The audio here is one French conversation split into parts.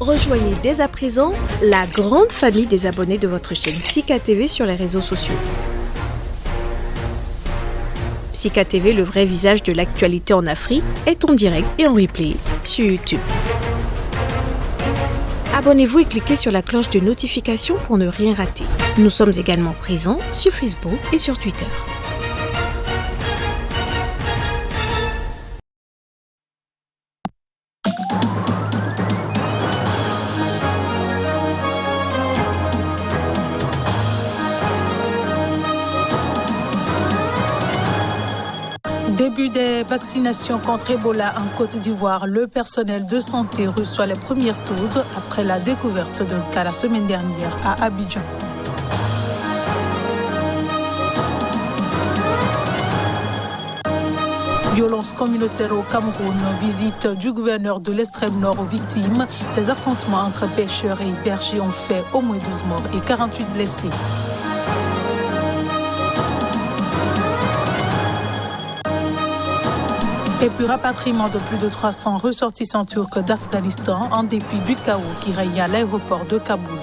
Rejoignez dès à présent la grande famille des abonnés de votre chaîne Sika TV sur les réseaux sociaux. Sika TV, le vrai visage de l'actualité en Afrique, est en direct et en replay sur YouTube. Abonnez-vous et cliquez sur la cloche de notification pour ne rien rater. Nous sommes également présents sur Facebook et sur Twitter. Début des vaccinations contre Ebola en Côte d'Ivoire, le personnel de santé reçoit les premières doses après la découverte d'un cas la semaine dernière à Abidjan. Violence communautaire au Cameroun, visite du gouverneur de l'extrême nord aux victimes. Des affrontements entre pêcheurs et bergers ont fait au moins 12 morts et 48 blessés. Et puis rapatriement de plus de 300 ressortissants turcs d'Afghanistan en dépit du chaos qui règne à l'aéroport de Kaboul.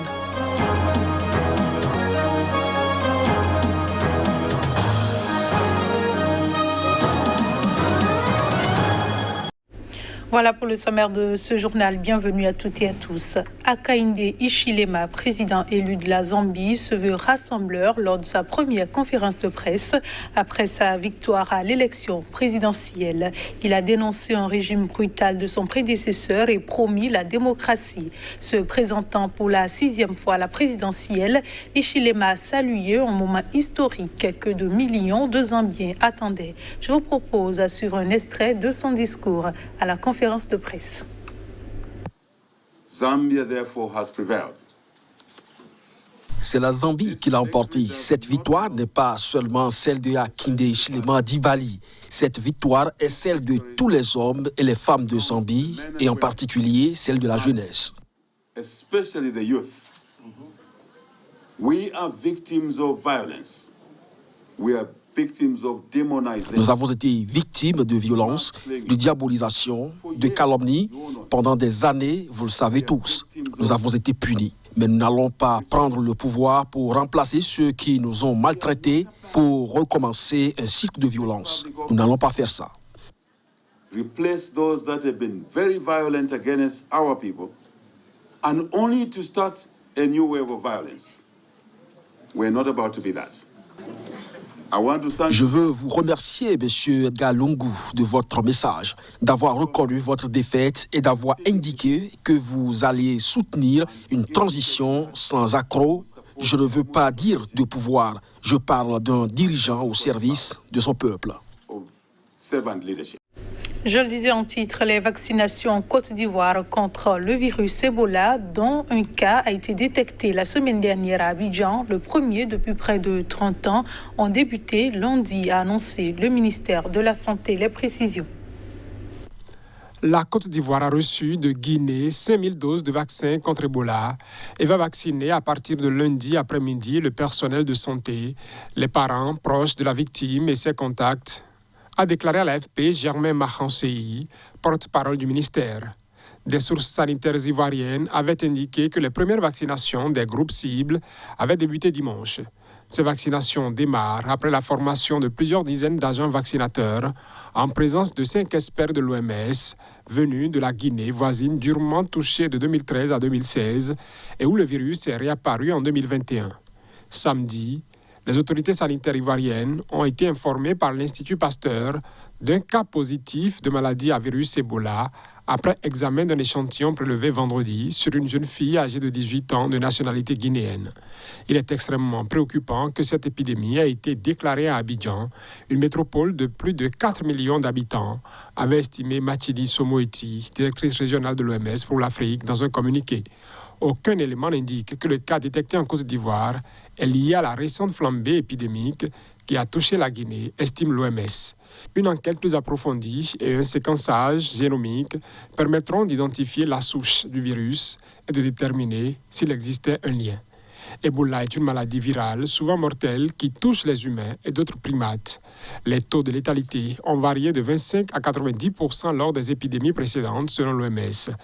Voilà pour le sommaire de ce journal. Bienvenue à toutes et à tous. Hakainde Hichilema, président élu de la Zambie, se veut rassembleur lors de sa première conférence de presse après sa victoire à l'élection présidentielle. Il a dénoncé un régime brutal de son prédécesseur et promis la démocratie. Se présentant pour la 6e fois à la présidentielle, Hichilema a salué un moment historique que de millions de Zambiens attendaient. Je vous propose à suivre un extrait de son discours à la conférence de presse. Zambia therefore has prevailed. C'est la Zambie qui l'a emporté. Cette victoire n'est pas seulement celle de Hakainde Hichilema Dibali. Cette victoire est celle de tous les hommes et les femmes de Zambie, et en particulier celle de la jeunesse. Especially the youth. We are victims of violence. We are victims of demonization. Nous avons été victimes de violences, de diabolisation, de calomnie. Pendant des années, vous le savez tous, nous avons été punis. Mais nous n'allons pas prendre le pouvoir pour remplacer ceux qui nous ont maltraités, pour recommencer un cycle de violence. Nous n'allons pas faire ça. Replace those that have been very violent against our people, and only to start a new wave of violence. We're not about to be that. Je veux vous remercier, M. Edgar Lungu, de votre message, d'avoir reconnu votre défaite et d'avoir indiqué que vous alliez soutenir une transition sans accroc. Je ne veux pas dire de pouvoir, je parle d'un dirigeant au service de son peuple. Je le disais en titre, les vaccinations en Côte d'Ivoire contre le virus Ebola, dont un cas a été détecté la semaine dernière à Abidjan, le premier depuis près de 30 ans, ont débuté lundi, a annoncé le ministère de la Santé. Les précisions. La Côte d'Ivoire a reçu de Guinée 5000 doses de vaccins contre Ebola et va vacciner à partir de lundi après-midi le personnel de santé, les parents proches de la victime et ses contacts, a déclaré à l'AFP Germain Mahancei, porte-parole du ministère. Des sources sanitaires ivoiriennes avaient indiqué que les premières vaccinations des groupes cibles avaient débuté dimanche. Ces vaccinations démarrent après la formation de plusieurs dizaines d'agents vaccinateurs en présence de 5 experts de l'OMS venus de la Guinée voisine durement touchée de 2013 à 2016 et où le virus est réapparu en 2021. Samedi, les autorités sanitaires ivoiriennes ont été informées par l'Institut Pasteur d'un cas positif de maladie à virus Ebola après examen d'un échantillon prélevé vendredi sur une jeune fille âgée de 18 ans de nationalité guinéenne. Il est extrêmement préoccupant que cette épidémie ait été déclarée à Abidjan, une métropole de plus de 4 millions d'habitants, avait estimé Machidi Somoeti, directrice régionale de l'OMS pour l'Afrique, dans un communiqué. Aucun élément n'indique que le cas détecté en Côte d'Ivoire est lié à la récente flambée épidémique qui a touché la Guinée, estime l'OMS. Une enquête plus approfondie et un séquençage génomique permettront d'identifier la souche du virus et de déterminer s'il existait un lien. Ebola est une maladie virale, souvent mortelle, qui touche les humains et d'autres primates. Les taux de létalité ont varié de 25 à 90% lors des épidémies précédentes, selon l'OMS.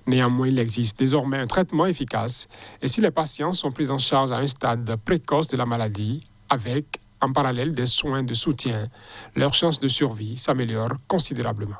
Néanmoins, il existe désormais un traitement efficace et si les patients sont pris en charge à un stade précoce de la maladie, avec, en parallèle, des soins de soutien, leurs chances de survie s'améliorent considérablement.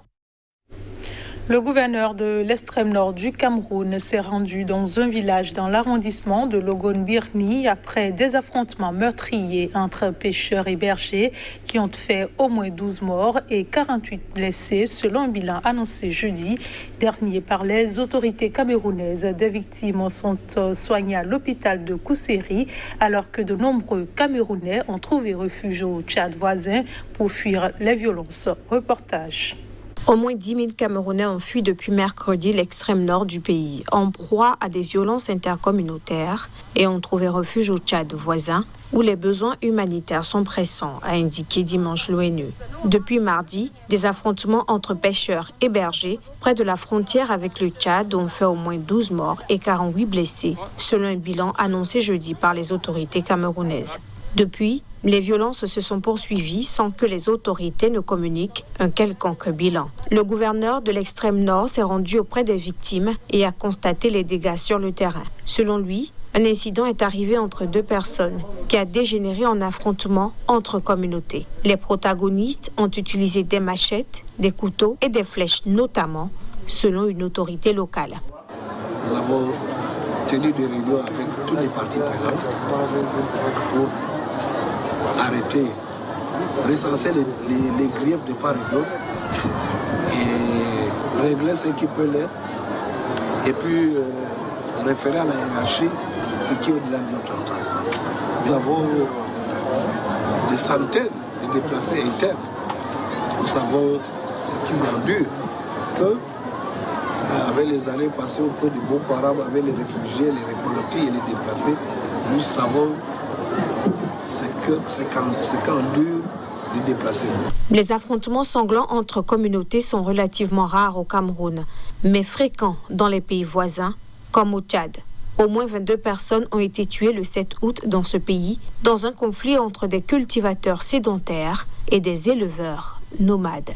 Le gouverneur de l'extrême nord du Cameroun s'est rendu dans un village dans l'arrondissement de Logon-Birni après des affrontements meurtriers entre pêcheurs et bergers qui ont fait au moins 12 morts et 48 blessés selon un bilan annoncé jeudi dernier par les autorités camerounaises. Des victimes sont soignées à l'hôpital de Kousséri alors que de nombreux Camerounais ont trouvé refuge au Tchad voisin pour fuir les violences. Reportage. Au moins 10 000 Camerounais ont fui depuis mercredi l'extrême nord du pays, en proie à des violences intercommunautaires et ont trouvé refuge au Tchad voisin, où les besoins humanitaires sont pressants, a indiqué dimanche l'ONU. Depuis mardi, des affrontements entre pêcheurs et bergers près de la frontière avec le Tchad ont fait au moins 12 morts et 48 blessés, selon un bilan annoncé jeudi par les autorités camerounaises. Depuis, les violences se sont poursuivies sans que les autorités ne communiquent un quelconque bilan. Le gouverneur de l'extrême nord s'est rendu auprès des victimes et a constaté les dégâts sur le terrain. Selon lui, un incident est arrivé entre deux personnes qui a dégénéré en affrontement entre communautés. Les protagonistes ont utilisé des machettes, des couteaux et des flèches notamment, selon une autorité locale. Nous avons tenu des réunions avec tous les parties prenantes pour arrêter, recenser les griefs de part et d'autre et régler ce qui peut l'être et puis référer à la hiérarchie ce qui est au-delà de notre entendement. Nous avons des centaines de déplacés internes. Nous savons ce qu'ils endurent parce que avec les années passées auprès de Boko Haram, avec les réfugiés, les repentis et les déplacés, nous savons ce qu'endurent les déplacés. Les affrontements sanglants entre communautés sont relativement rares au Cameroun, mais fréquents dans les pays voisins, comme au Tchad. Au moins 22 personnes ont été tuées le 7 août dans ce pays, dans un conflit entre des cultivateurs sédentaires et des éleveurs nomades.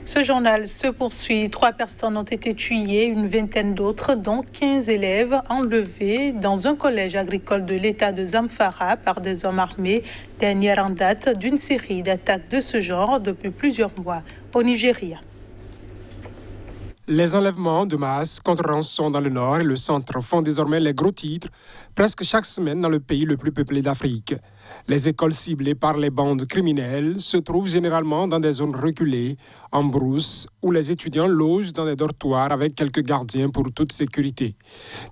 Ce journal se poursuit. 3 personnes ont été tuées, une vingtaine d'autres, dont 15 élèves, enlevés dans un collège agricole de l'État de Zamfara par des hommes armés, dernière en date d'une série d'attaques de ce genre depuis plusieurs mois au Nigeria. Les enlèvements de masse contre rançon dans le nord et le centre font désormais les gros titres presque chaque semaine dans le pays le plus peuplé d'Afrique. Les écoles ciblées par les bandes criminelles se trouvent généralement dans des zones reculées, en brousse, où les étudiants logent dans des dortoirs avec quelques gardiens pour toute sécurité.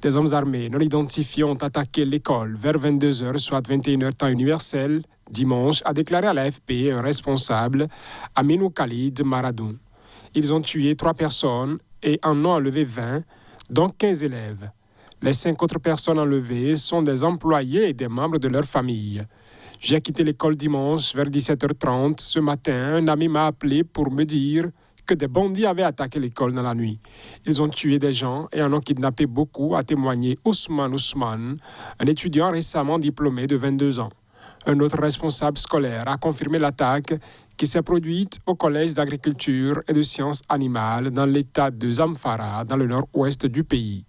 Des hommes armés non identifiés ont attaqué l'école vers 22h, soit 21h temps universel, dimanche, a déclaré à l'AFP un responsable, Aminou Khalid Maradoun. Ils ont tué 3 personnes et en ont enlevé 20, dont 15 élèves. Les 5 autres personnes enlevées sont des employés et des membres de leur famille. J'ai quitté l'école dimanche vers 17h30. Ce matin, un ami m'a appelé pour me dire que des bandits avaient attaqué l'école dans la nuit. Ils ont tué des gens et en ont kidnappé beaucoup, a témoigné Ousmane, un étudiant récemment diplômé de 22 ans. Un autre responsable scolaire a confirmé l'attaque qui s'est produite au Collège d'agriculture et de sciences animales dans l'état de Zamfara, dans le nord-ouest du pays.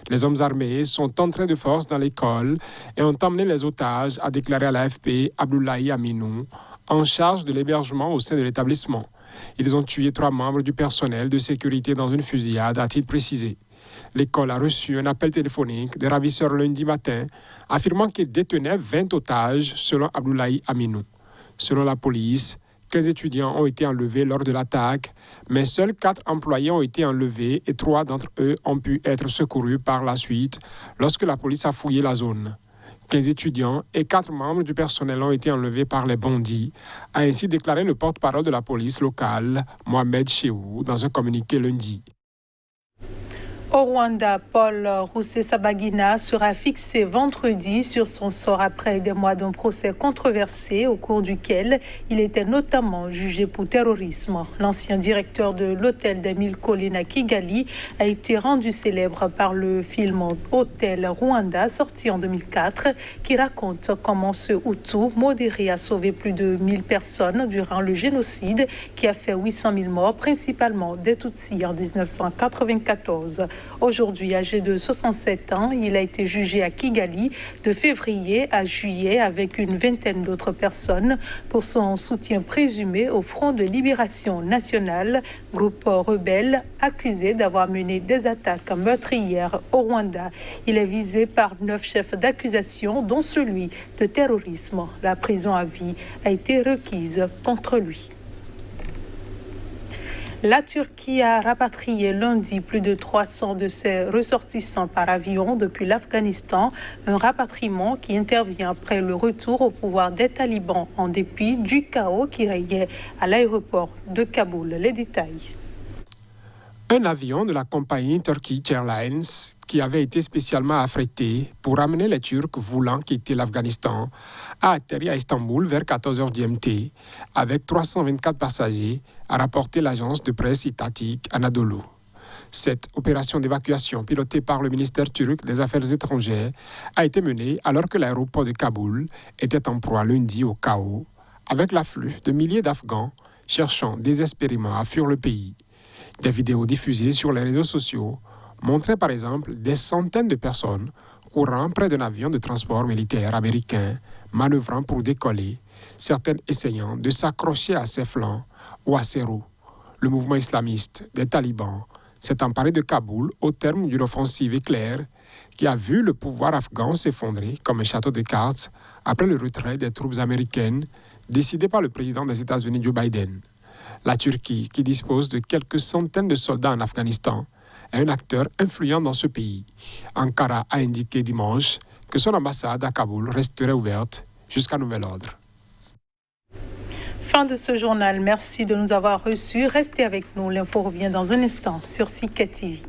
Les hommes armés sont entrés de force dans l'école et ont emmené les otages, a déclaré à l'AFP Abdoulaye Aminou, en charge de l'hébergement au sein de l'établissement. Ils ont tué 3 membres du personnel de sécurité dans une fusillade, a-t-il précisé. L'école a reçu un appel téléphonique des ravisseurs lundi matin, affirmant qu'ils détenaient 20 otages, selon Abdoulaye Aminou. Selon la police, 15 étudiants ont été enlevés lors de l'attaque, mais seuls 4 employés ont été enlevés et 3 d'entre eux ont pu être secourus par la suite lorsque la police a fouillé la zone. 15 étudiants et 4 membres du personnel ont été enlevés par les bandits, a ainsi déclaré le porte-parole de la police locale, Mohamed Cheou, dans un communiqué lundi. Au Rwanda, Paul Rusesabagina sera fixé vendredi sur son sort après des mois d'un procès controversé au cours duquel il était notamment jugé pour terrorisme. L'ancien directeur de l'hôtel des Mille Collines à Kigali a été rendu célèbre par le film Hôtel Rwanda, sorti en 2004, qui raconte comment ce Hutu modéré a sauvé plus de 1000 personnes durant le génocide qui a fait 800 000 morts, principalement des Tutsis en 1994. Aujourd'hui, âgé de 67 ans, il a été jugé à Kigali de février à juillet avec une vingtaine d'autres personnes pour son soutien présumé au Front de Libération Nationale, groupe rebelle accusé d'avoir mené des attaques meurtrières au Rwanda. Il est visé par 9 chefs d'accusation, dont celui de terrorisme. La prison à vie a été requise contre lui. La Turquie a rapatrié lundi plus de 300 de ses ressortissants par avion depuis l'Afghanistan, un rapatriement qui intervient après le retour au pouvoir des talibans en dépit du chaos qui régnait à l'aéroport de Kaboul. Les détails. Un avion de la compagnie Turkish Airlines qui avait été spécialement affrété pour amener les Turcs voulant quitter l'Afghanistan a atterri à Istanbul vers 14h GMT avec 324 passagers, a rapporté l'agence de presse étatique Anadolu. Cette opération d'évacuation pilotée par le ministère turc des Affaires étrangères a été menée alors que l'aéroport de Kaboul était en proie lundi au chaos, avec l'afflux de milliers d'Afghans cherchant désespérément à fuir le pays. Des vidéos diffusées sur les réseaux sociaux montraient par exemple des centaines de personnes courant près d'un avion de transport militaire américain, manœuvrant pour décoller, certaines essayant de s'accrocher à ses flancs ou à ses roues. Le mouvement islamiste des talibans s'est emparé de Kaboul au terme d'une offensive éclair qui a vu le pouvoir afghan s'effondrer comme un château de cartes après le retrait des troupes américaines décidé par le président des États-Unis Joe Biden. La Turquie, qui dispose de quelques centaines de soldats en Afghanistan, est un acteur influent dans ce pays. Ankara a indiqué dimanche que son ambassade à Kaboul resterait ouverte jusqu'à nouvel ordre. Fin de ce journal. Merci de nous avoir reçus. Restez avec nous. L'info revient dans un instant sur CICA TV.